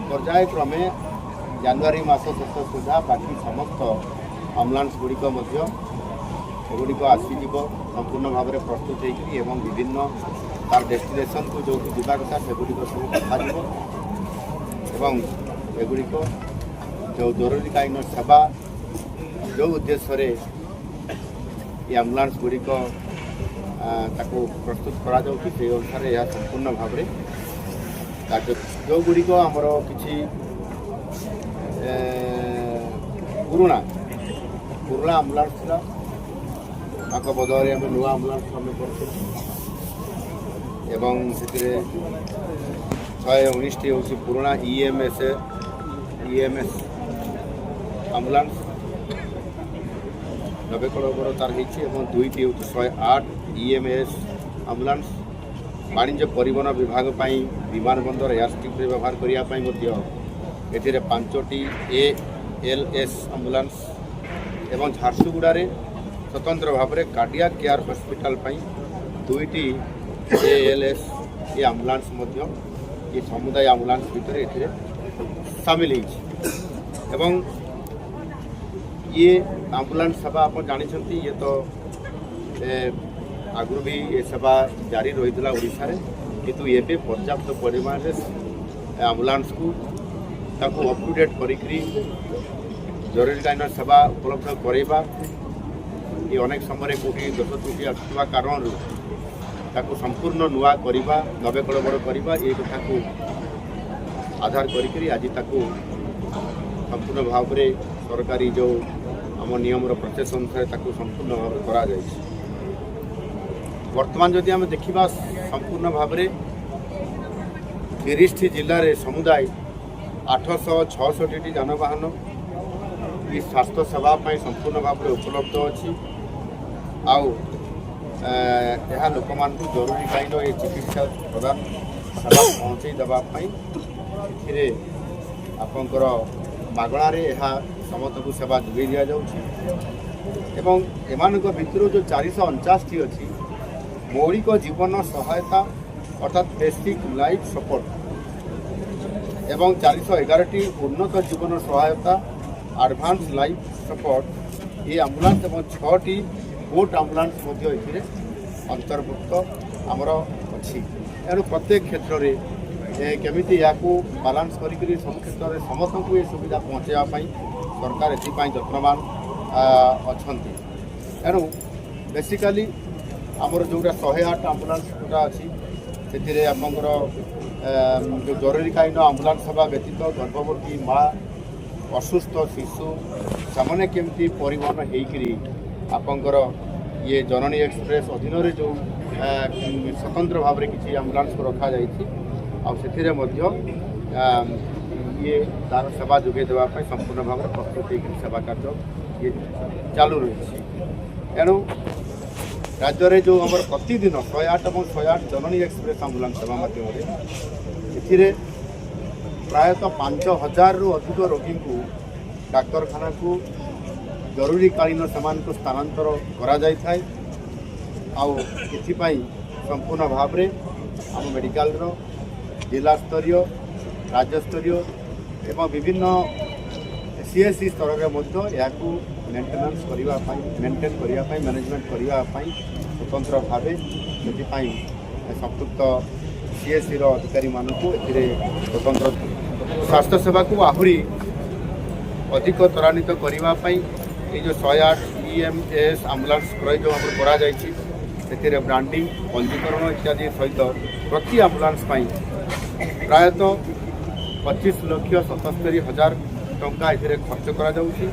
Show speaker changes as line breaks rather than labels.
पर्याय क्रमे जानुरी मास शेष सुधा बाकी समस्त आम्बुलांस गुड़िक आसीज संपूर्ण भाव में प्रस्तुत हो विभिन्न तार डेस्टिनेशन को जो जावा कथा से गुड़िक सब कथाएवं एगुड़िक जो जरूरीकालीन सेवा जो उद्देश्य ये आम्बुलांस गुड़िक प्रस्तुत करा से अनुसार यह संपूर्ण भाव में कार्य जो गुड़िक आमर कि पुराणा आम्बुलांस बदल आम नुआ आम्बुलांस आम कर 119 हूँ पुराणा ईएमएस आम्बुलांस 90 करोड़ तार हो 2टी हूँ 108 ईएमएस आम्बुलांस वाणिज्य परिवहन विभाग विमान बंदर एयरस्ट्रिप व्यवहार करने 5टी एएलएस आम्बुलांस एवं झारसुगुड़े स्वतंत्र भाव में कार्डियाक केयर हॉस्पिटल 2टी एएलएस ये आम्बुलांस ये समुदाय आम्बुलांस भितर ये सामिल हो ये आम्बुलांस सेवा आप जानते ये तो आगु भी ये सेवा जारी रही ओडिशा रे किंतु ये पर्याप्त परिमाण में आम्बुलांस को अप टू डेट करी जरूरीकालीन सेवा उपलब्ध करवा ये अनेक समय कौटी दोष त्रुटि आसुवा कारण संपूर्ण नुआ करवा 90 करोड़ करवा ये कथा को आधार करी आज संपूर्ण भाव में सरकारी जो आम नियम प्रोसेस अनुसार संपूर्ण भाव में करा वर्तमान जदि आम देखा संपूर्ण भाव में 30टी जिले में समुदाय 866टी जानवाहन ये स्वास्थ्य सेवा संपूर्ण भाव में उपलब्ध अच्छी यह लोक मान जरूरीकालीन ये चिकित्सा प्रदान सेवा पहुँचे देवाई आपंकर मागणार यह समस्त को सेवा जोगे दि जाऊँ एमान भितर जो 449टी अच्छी मौलिक जीवन सहायता अर्थात बेसिक लाइफ सपोर्ट एवं 411टी उन्नत जीवन सहायता एडवांस लाइफ सपोर्ट ये आम्बुलांस एवं 6टी बोट आम्बुलांस अंतर्भुक्त आमर अच्छी एणु प्रत्येक क्षेत्र में केमिति या बालांस करी सब क्षेत्र में समस्त को ये सुविधा पहुँचापी सरकार एपाई यत्नवान अच्छा एणु बेसिकाली आमर जोटा 108 आम्बुलांस जोटा अच्छी से आमर जो जरूरीकालीन आम्बुलांस सेवा व्यतीत गर्भवती माँ असुस्थ शिशु से केमती परिवहन होकरी आपंकर ये जननी एक्सप्रेस अधीन जो स्वतंत्र भाव में किसी आम्बुलांस को रखा ये तार सेवा जोगे देवाई संपूर्ण भाव में प्रस्तुत हो सेवा कार्य ये चालू रही एणु राज्य में जो आम प्रतिदिन 108 और 108 जननी एक्सप्रेस आम्बुलांस सेवा माध्यम प्रायतः 5000 रु अधिक रोगी को डाक्तरखाना को जरूरीकालीन सेमान को स्थानांतर करा जाय थाए आउ संपूर्ण भाव में आम मेडिकल जिला स्तरीय राज्य स्तरीय एवं विभिन्न सीएससी स्तर में या मेन्टेनेंस मेन्टेन करने मैनेजमेंट करने स्वतंत्र भाव से संपुक्त सीएससी अधिकारी मानक स्वतंत्र स्वास्थ्य सेवा को आहरी अधिक त्वरान्वित करने ये जो 108 ईएमएस आम्बुलांस क्रय जो कर ब्रांडिंग पंजीकरण इत्यादि सहित प्रति आम्बुलांस प्रायतः 25,77,000 टंका खर्च करा जाउछि।